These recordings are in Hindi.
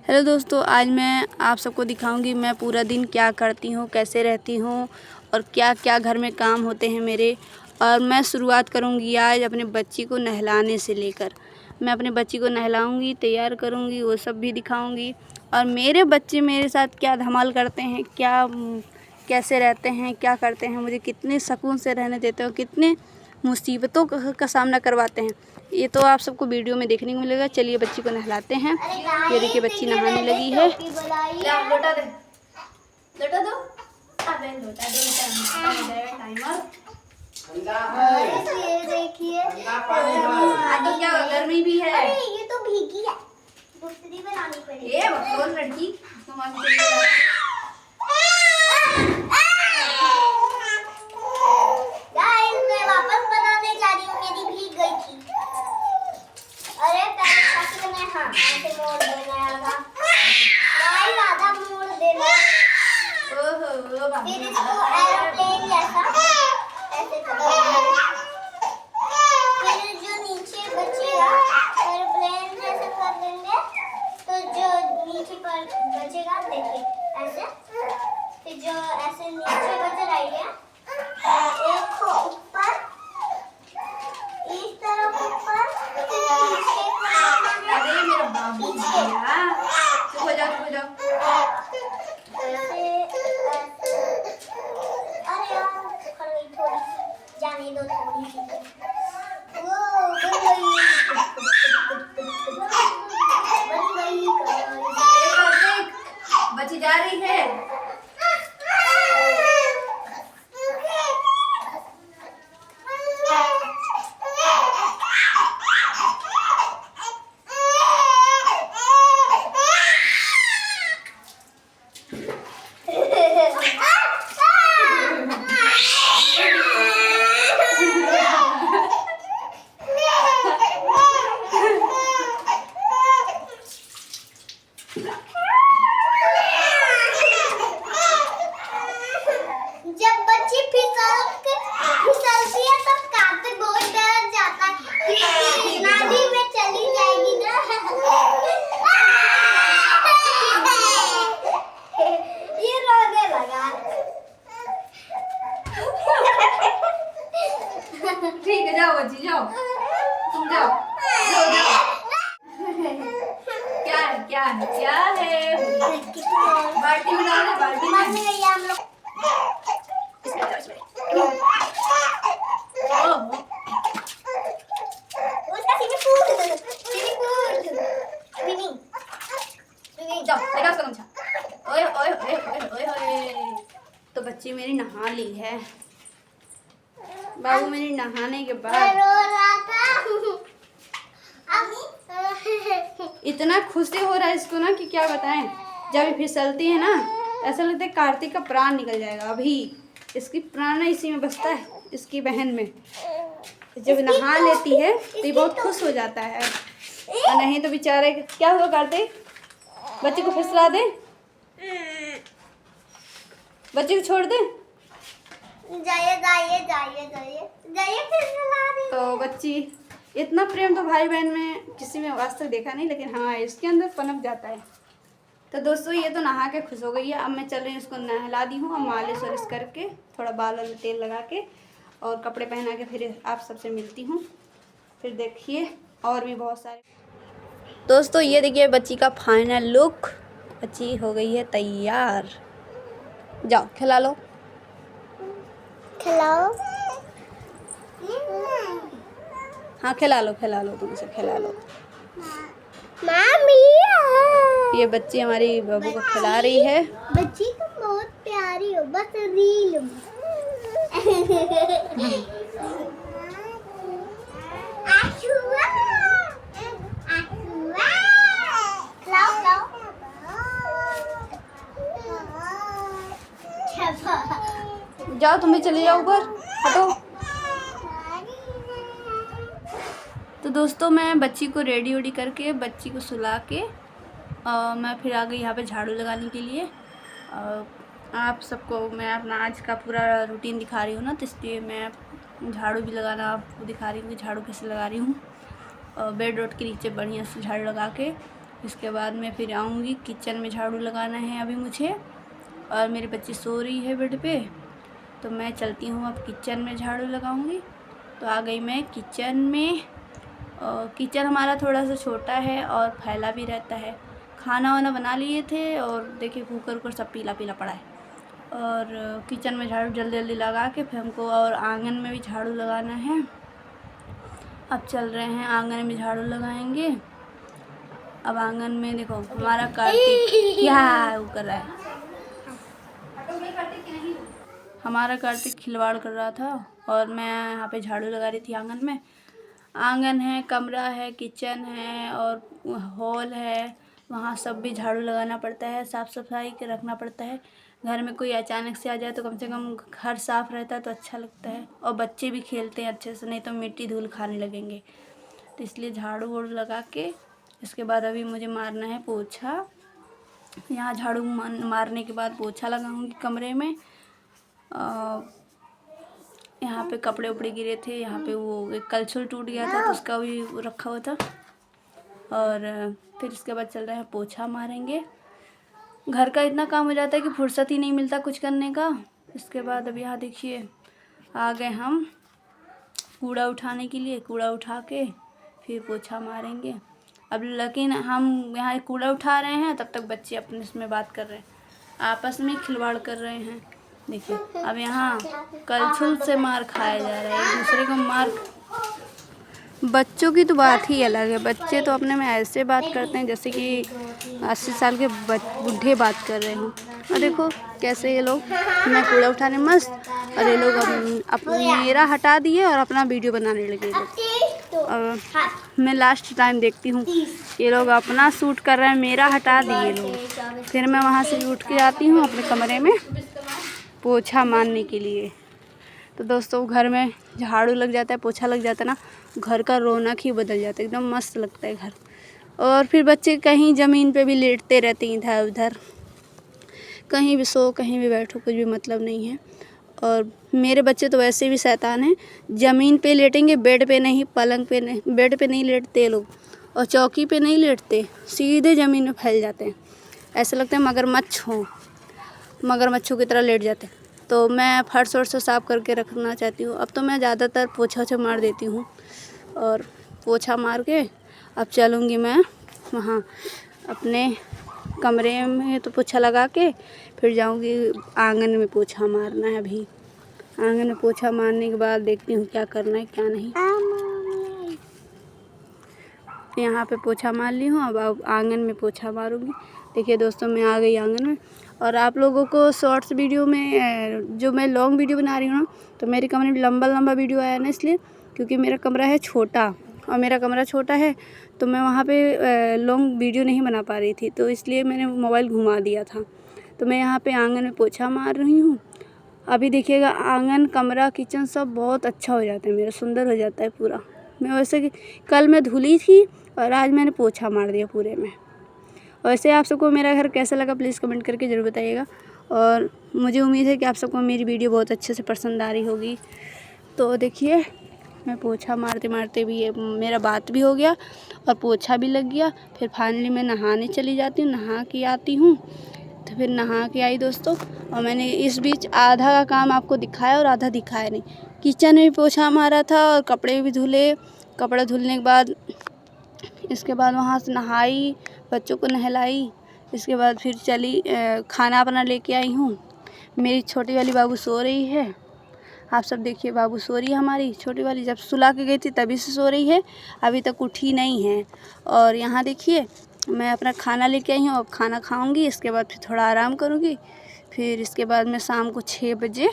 हेलो दोस्तों, आज मैं आप सबको दिखाऊंगी मैं पूरा दिन क्या करती हूँ, कैसे रहती हूँ और क्या क्या घर में काम होते हैं मेरे। और मैं शुरुआत करूँगी आज अपने बच्ची को नहलाने से लेकर। मैं अपने बच्ची को नहलाऊँगी, तैयार करूँगी, वो सब भी दिखाऊँगी। और मेरे बच्चे मेरे साथ क्या धमाल करते हैं, कैसे रहते हैं, क्या करते हैं, मुझे कितने सुकून से रहने देते हैं, कितने मुसीबतों का सामना करवाते हैं, ये तो आप सबको वीडियो में देखने को मिलेगा। चलिए बच्ची को नहलाते हैं। ये देखिए बच्ची नहाने लगी है। लोटा दे, लोटा दो, अबे लोटा दे, टाइमर। ये देखिए आज तो क्या गर्मी भी है। अरे ये तो भीगी है, दूसरी बनानी पड़ेगी। ये बकवास लड़की गाइस मैं वापस बनाने जा रही हूँ, मेरी भीग गई थी। अरे पैसे में हाँ ऐसे मोड़ देना आधा, गाइस आधा मोड़ देना, फिर इसको एरोप्लेन जैसा ऐसे करना है। फिर जो नीचे बचेगा एरोप्लेन जैसे कर देंगे तो जो नीचे पर बचेगा देखिए ऐसे, फिर जो ऐसे नीचे बच रही है एक को ऊपर इस तरफ ऊपर पीछे अरे मेरा बाबू भैया, चुप हो जाओ, चुप हो जाओ। ऐसे अरे यार कर गई थोड़ी सी, जाने दो थोड़ी सी। वो बन गई बच्ची जा रही है। जब बच्ची फिसलती है तब कार्तिक बहुत डर जाता है कि नदी में चली जाएगी ना। ये रोने लगा। ठीक है, जाओ बच्ची जाओ, तुम जाओ, जाओ, जाओ। क्या है, क्या है, क्या है? बाल्टी में डालो, बाल्टी में। मम्मी गई हम लोग। उसका जाओ, लेकर उसका गमछा। ओए ओए ओए ओए ओए ओए। तो बच्ची मेरी नहा ली है। बाबू मेरी नहाने के बाद रो रहा था। इतना खुशी हो रहा है इसको ना कि क्या बताएं। जब ये फिसलती है ना ऐसा लगता है कार्तिक का प्राण निकल जाएगा। अभी इसकी प्राण इसी में बसता है, इसकी बहन में। जब नहा लेती है तो ये बहुत खुश हो जाता है, और नहीं तो बेचारे क्या हुआ कार्तिक, बच्चे को फिसला दे, बच्चे को छोड़ दे। जाइए जाइए जाइए जाइए जाइए फिर सुना दे। तो बच्ची इतना प्रेम तो भाई बहन में किसी में आज तक देखा नहीं, लेकिन हाँ इसके अंदर पनप जाता है। तो दोस्तों ये तो नहा के खुश हो गई है। अब मैं चल रही हूँ उसको नहला दी हूँ, अब मालिश वालिश करके थोड़ा बाल वाल तेल लगा के और कपड़े पहना के फिर आप सबसे मिलती हूँ। फिर देखिए और भी बहुत सारे दोस्तों, ये देखिए बच्ची का फाइनल लुक। बच्ची हो गई है तैयार। जाओ खिला लो, खिलाओ। हाँ खिला लो, खिला लो, तुमसे खिला लो। मामी ये बच्ची हमारी बाबू को खिला रही है। बच्ची तुम बहुत प्यारी हो, बस रील में। खिलाओ खिलाओ। जाओ तुम भी चले जाओ ऊपर, हटो। तो दोस्तों मैं बच्ची को रेडी वेडी करके बच्ची को सुला के मैं फिर आ गई यहाँ पे झाड़ू लगाने के लिए। आप सबको मैं अपना आज का पूरा रूटीन दिखा रही हूँ ना, तो इसलिए मैं झाड़ू भी लगाना आपको दिखा रही हूँ कि झाड़ू कैसे लगा रही हूँ। बेड रोड के नीचे बढ़िया से झाड़ू लगा के इसके बाद मैं फिर आऊँगी, किचन में झाड़ू लगाना है अभी मुझे। और मेरी बच्ची सो रही है बेड पे, तो मैं चलती हूँ अब किचन में झाड़ू लगाऊँगी। तो आ गई मैं किचन में। और किचन हमारा थोड़ा सा छोटा है और फैला भी रहता है। खाना वाना बना लिए थे और देखिए कुकर वुकर सब पीला पीला पड़ा है। और किचन में झाड़ू जल्दी जल्दी लगा के फिर हमको और आंगन में भी झाड़ू लगाना है। अब चल रहे हैं आंगन में झाड़ू लगाएंगे। अब आंगन में देखो हमारा कार्तिक क्या वो कर रहा है। हमारा कार्तिक खिलवाड़ कर रहा था और मैं यहाँ पे झाड़ू लगा रही थी आंगन में। आंगन है, कमरा है, किचन है और हॉल है, वहाँ सब भी झाड़ू लगाना पड़ता है, साफ़ सफाई के रखना पड़ता है। घर में कोई अचानक से आ जाए तो कम से कम घर साफ़ रहता है तो अच्छा लगता है। और बच्चे भी खेलते हैं अच्छे से, नहीं तो मिट्टी धूल खाने लगेंगे। तो इसलिए झाड़ू वाड़ू लगा के इसके बाद अभी मुझे मारना है पोछा। यहाँ झाड़ू मारने के बाद पोछा लगाऊंगी कमरे में। यहाँ पे कपड़े उपड़े गिरे थे, यहाँ पे वो एक कलछुल टूट गया था तो उसका भी रखा हुआ था। और फिर इसके बाद चल रहा है पोछा मारेंगे। घर का इतना काम हो जाता है कि फुर्सत ही नहीं मिलता कुछ करने का। इसके बाद अब यहाँ देखिए आ गए हम कूड़ा उठाने के लिए। कूड़ा उठा के फिर पोछा मारेंगे। अब लेकिन हम यहाँ कूड़ा उठा रहे हैं, तब तक बच्चे अपने इसमें बात कर रहे हैं, आपस में खिलवाड़ कर रहे हैं। देखिए अब यहाँ कलछुल से मार खाया जा रहा है, एक दूसरे को मार। बच्चों की तो बात ही अलग है। बच्चे तो अपने में ऐसे बात करते हैं जैसे कि 80 साल के बूढ़े बात कर रहे हों। और देखो कैसे ये लोग, मैं कूड़ा उठाने मस्त और ये लोग मेरा हटा दिए और अपना वीडियो बनाने लगे। और मैं लास्ट टाइम देखती हूँ ये लोग अपना शूट कर रहे हैं, मेरा हटा दिए लोग। फिर मैं वहाँ से उठ के आती हूँ अपने कमरे में पोछा मारने के लिए। तो दोस्तों घर में झाड़ू लग जाता है, पोछा लग जाता है ना, घर का रौनक ही बदल जाता है, एकदम मस्त लगता है घर। और फिर बच्चे कहीं ज़मीन पे भी लेटते रहते हैं इधर उधर, कहीं भी सो कहीं भी बैठो, कुछ भी मतलब नहीं है। और मेरे बच्चे तो वैसे भी शैतान हैं, ज़मीन पे लेटेंगे, बेड पे नहीं, पलंग पे नहीं, बेड पे नहीं लेटते लोग और चौकी पे नहीं लेटते, सीधे ज़मीन में फैल जाते हैं। ऐसा लगता है मगरमच्छों की तरह लेट जाते हैं। तो मैं फर्श वर्श साफ़ करके रखना चाहती हूँ। अब तो मैं ज़्यादातर पोछा ओछा मार देती हूँ और पोछा मार के अब चलूँगी मैं वहाँ अपने कमरे में, तो पोछा लगा के फिर जाऊँगी आंगन में पोछा मारना है। अभी आंगन में पोछा मारने के बाद देखती हूँ क्या करना है क्या नहीं। यहाँ पे पोछा मार ली हूँ, अब आंगन में पोछा मारूँगी। देखिए दोस्तों मैं आ गई आंगन में। और आप लोगों को शॉर्ट्स वीडियो में जो मैं लॉन्ग वीडियो बना रही हूँ ना, तो मेरे कमरे में लंबा वीडियो आया ना, इसलिए क्योंकि मेरा कमरा है छोटा और मेरा कमरा छोटा है तो मैं वहाँ पे लॉन्ग वीडियो नहीं बना पा रही थी, तो इसलिए मैंने मोबाइल घुमा दिया था। तो मैं यहाँ पे आंगन में पोछा मार रही हूँ। अभी देखिएगा आंगन, कमरा, किचन सब बहुत अच्छा हो जाता है मेरा, सुंदर हो जाता है पूरा। मैं वैसे कि कल मैं धुली थी और आज मैंने पोछा मार दिया पूरे में। वैसे आप सबको मेरा घर कैसा लगा प्लीज़ कमेंट करके ज़रूर बताइएगा। और मुझे उम्मीद है कि आप सबको मेरी वीडियो बहुत अच्छे से पसंद आ रही होगी। तो देखिए मैं पोछा मारते मारते भी मेरा बात भी हो गया और पोछा भी लग गया। फिर फाइनली मैं नहाने चली जाती हूँ, नहा के आती हूँ। तो फिर नहा के आई दोस्तों, और मैंने इस बीच आधा का काम आपको दिखाया और आधा दिखाया नहीं। किचन में भी पोछा मारा था और कपड़े भी धुले। कपड़े धुलने के बाद इसके बाद वहाँ से नहाई, बच्चों को नहलाई। इसके बाद फिर चली खाना अपना लेके आई हूँ। मेरी छोटी वाली बाबू सो रही है, आप सब देखिए बाबू सो रही है हमारी छोटी वाली। जब सुला के गई थी तभी से सो रही है, अभी तक उठी नहीं है। और यहाँ देखिए मैं अपना खाना लेके आई हूँ, अब खाना खाऊंगी, इसके बाद फिर थोड़ा आराम करूँगी। फिर इसके बाद मैं शाम को 6 बजे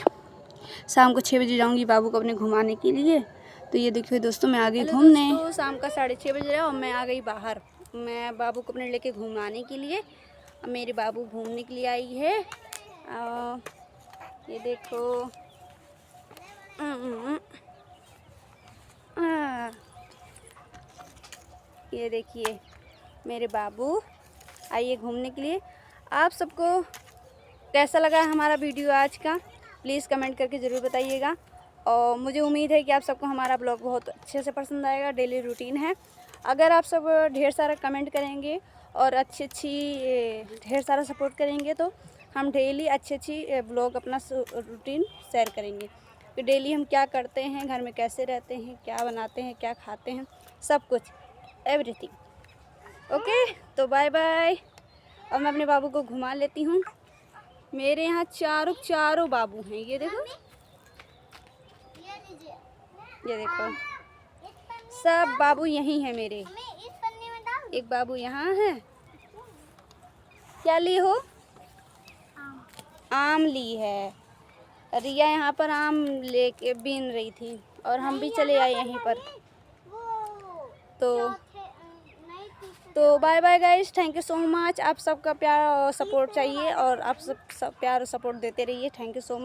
जाऊँगी बाबू को अपने घुमाने के लिए। तो ये देखिए दोस्तों मैं आ गई घूमने। तो शाम का 6:30 बज रहा है और मैं आ गई बाहर, मैं बाबू को अपने लेके घुमाने के लिए। अब मेरे बाबू घूमने के लिए आई है। ये देखो ये देखिए मेरे बाबू आइए घूमने के लिए। आप सबको कैसा लगा हमारा वीडियो आज का प्लीज़ कमेंट करके ज़रूर बताइएगा। और मुझे उम्मीद है कि आप सबको हमारा ब्लॉग बहुत अच्छे से पसंद आएगा। डेली रूटीन है। अगर आप सब ढेर सारा कमेंट करेंगे और ढेर सारा सपोर्ट करेंगे तो हम डेली अच्छी ब्लॉग अपना रूटीन शेयर करेंगे कि डेली हम क्या करते हैं, घर में कैसे रहते हैं, क्या बनाते हैं, क्या खाते हैं, सब कुछ एवरीथिंग। ओके, तो बाय बाय। और मैं अपने बाबू को घुमा लेती हूँ। मेरे यहाँ चारों बाबू हैं, ये देखो, ये लीजिए। ये देखो, इस पन्नी सब बाबू यहीं हैं मेरे। में इस पन्नी में डाल एक बाबू यहाँ है। क्या ली हो? आम ली है। रिया यहाँ पर आम लेके बीन रही थी और हम भी चले आए यहीं पर। वो तो नहीं तो bye bye guys, thank you so much. आप सबका प्यार और सपोर्ट चाहिए और आप सब प्यार और सपोर्ट देते रहिए। Thank you so much.